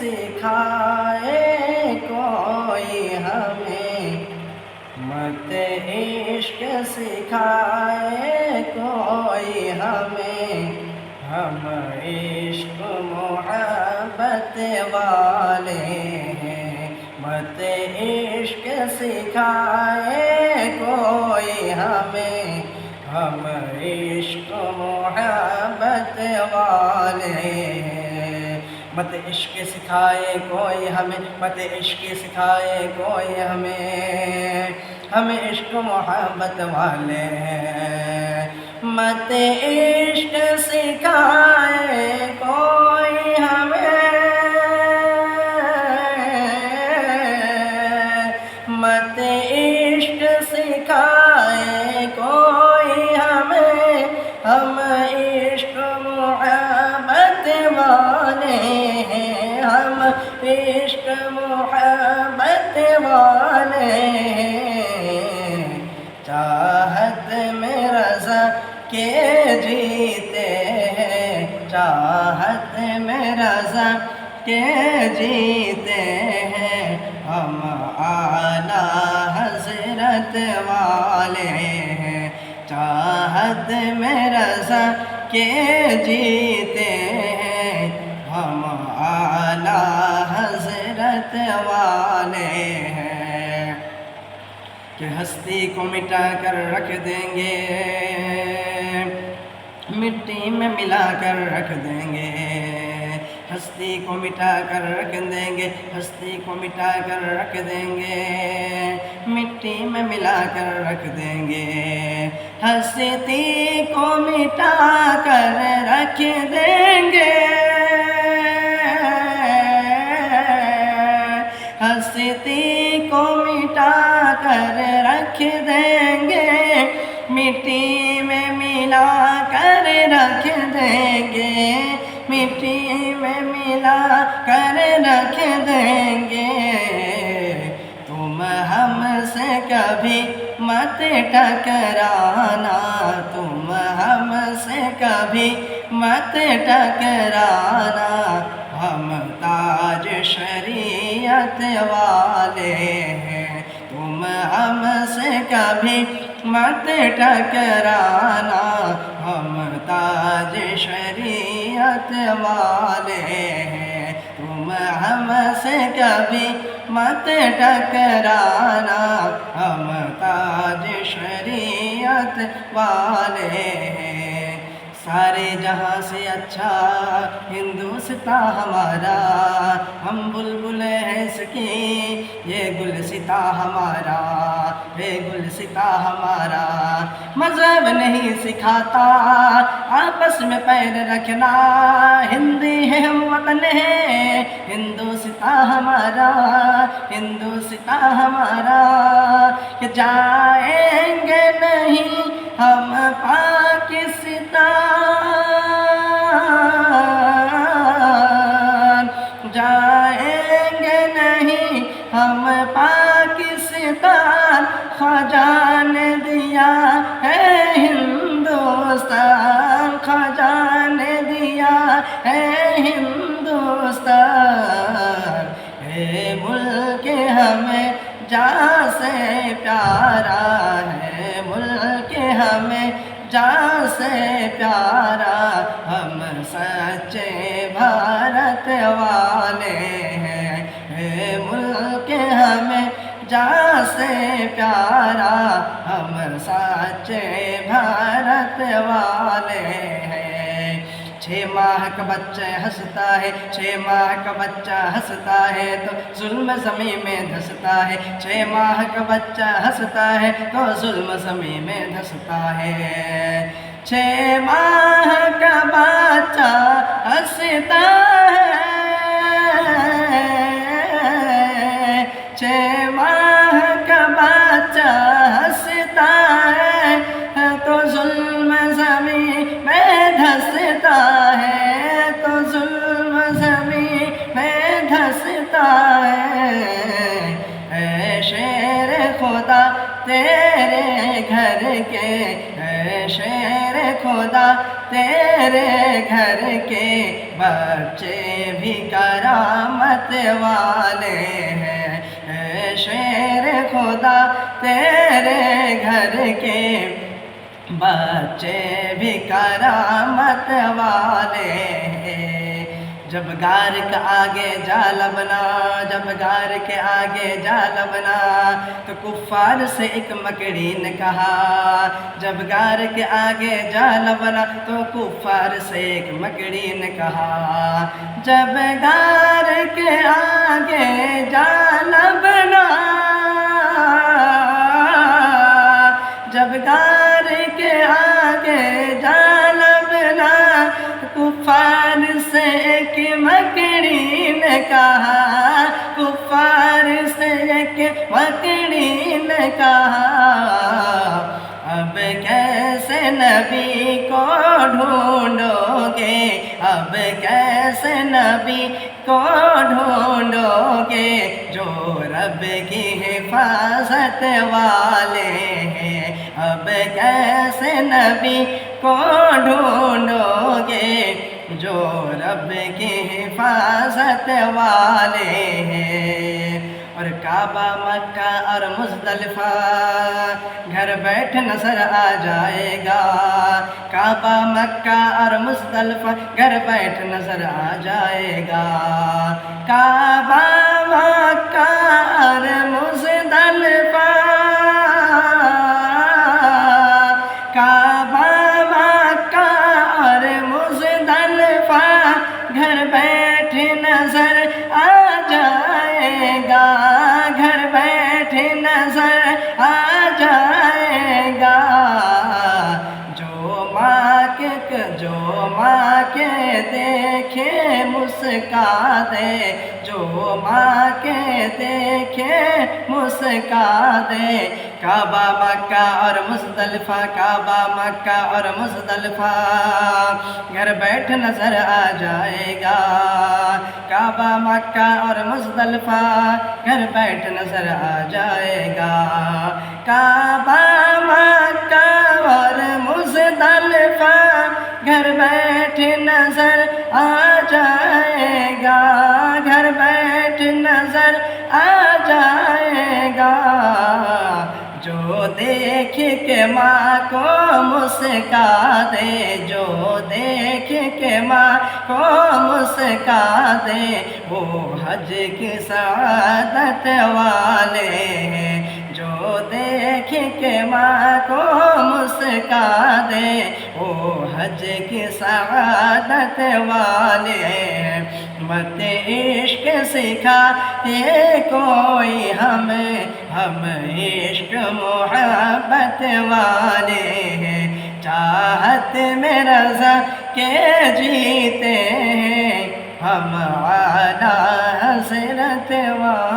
سکھائے کوئی ہمیں، مت عشق سکھائے کوئی ہمیں، ہم عشق محبت والے ہیں، مت عشق سکھائے کوئی ہمیں، ہم عشق محبت والے ہیں، مت عشق سکھائے کوئی ہمیں، مت عشق سکھائے کوئی ہمیں، ہم عشق محبت والے ہیں، مت عشق سکھائے کوئی ہمیں، مت عشق سکھائے کوئی ہمیں، ہم عشق محبت والے ہیں، ہم عشق محبت والے ہیں، چاہت میں رضا کے جیتے ہیں، چاہت میں رضا کے جیتے ہیں، ہم اعلیٰ حضرت والے ہیں، چاہت میں رضا کے جیتے ہیں، ہم اعلیٰ حضرت والے ہیں، کہ ہستی کو مٹا کر رکھ دیں گے، مٹی میں ملا کر رکھ دیں گے، ہستی کو مٹا کر رکھ دیں گے، ہستی کو مٹا کر رکھ دیں گے، مٹی میں ملا کر رکھ دیں گے، ہستی کو مٹا کر رکھ دیں گے، ہستی کو مٹا کر رکھ دیں گے، مٹی میں ملا کر رکھ دیں گے، مٹی میں ملا کر رکھ دیں گے، تم ہم سے کبھی مت ٹکرانا، تم ہم سے کبھی مت ٹکرانا، ہم تاج شریعت والے ہیں، تم ہم سے کبھی مت ٹکرانا، ہم تاج شریعت والے ہیں، تم ہم سے کبھی مت ٹکرانا، ہم تاج شریعت والے ہیں، سارے جہاں سے اچھا ہندوستاں ہمارا، ہم بلبل ہیں اس کی یہ گلستاں ہمارا، یہ گلستاں ہمارا، مذہب نہیں سکھاتا آپس میں پیر رکھنا، ہندی ہے ہم وطن ہے ہندوستاں ہمارا، ہندوستاں ہمارا، کہ جائیں گے نہیں ہم پاکستان، جائیں گے نہیں ہم پاکستان، خواجہ نے دیا ہے ہندوستان، خواجہ نے دیا ہے ہندوستان، اے ملک ہمیں جان سے پیارا ہے، ملک ہمیں جان سے پیارا، ہم سچے بھارت والے ہیں، اے ملک ہمیں جان سے پیارا، ہم سچے بھارت والے ہیں، 6 ماہ کا بچہ ہنستا ہے، 6 ماہ کا بچہ ہنستا ہے تو ظلم زمین میں دھستا ہے، 6 ماہ کا بچہ ہنستا ہے تو ظلم زمین میں دھستا ہے، 6 ماہ کا بچہ ہنستا ہے، 6 ماہ کا بچہ ہنستا ہے تو ظلم زمین میں دھستا ہے، تو ظلم زمین میں دھستا ہے، اے شیر خدا تیرے گھر کے، اے اے شیر خدا تیرے گھر کے بچے بھی کرامت والے ہیں، اے شیر خدا تیرے گھر کے بچے بھی کرامت والے ہیں۔ جب غار کے آگے جال بنا، جب غار کے آگے جال بنا تو کفار سے ایک مکڑی نے کہا، جب غار کے آگے جال بنا تو کفار سے ایک مکڑی نے کہا، جب غار کے آگے جال بنا، جب غار کے آگے جال بنا، کفار سے ایک مکڑی نے کہا، کفار سے ایک مکڑی نے کہا، اب کیسے نبی کو ڈھونڈو گے، اب کیسے نبی کو ڈھونڈو گے جو رب کی حفاظت والے ہیں، اب کیسے نبی کو ڈھونڈو گے جو رب کی حفاظت والے ہیں۔ اور کعبہ مکہ اور مزدلفہ گھر بیٹھ نظر آ جائے گا، کعبہ مکہ اور مزدلفہ گھر بیٹھ نظر آ جائے گا، کعبہ مکہ اور مزدلفہ، کعبہ مکہ اور مزدلفہ گھر بیٹھ نظر آ جائے گا، گھر بیٹھ نظر آ جائے گا، جو ماں کے دیکھے مسکا دے، جو ماں کے دیکھے مسکا دے، کعبہ مکہ اور مزدلفہ، کعبہ مکہ اور مزدلفہ گھر بیٹھ نظر آ جائے گا، کعبہ مکہ اور مزدلفہ گھر بیٹھ نظر آ جائے گا، کعبہ مکہ اور مزدلفہ گھر بیٹھ نظر آ جائے گا، گھر بیٹھ نظر آ جائے گا، جو دیکھ کے ماں کو مسکا دے، جو دیکھ کے ماں کو مسکا دے، وہ حج کی سعادت والے ہیں، جو دیکھ کے ماں کو مسکا دے، وہ حج کی سعادت والے ہیں۔ مت عشق سکھائے کوئی ہمیں، ہم عشق محبت والے ہیں، چاہت میں رضا کے جیتے ہیں، ہم اعلیٰ حضرت والے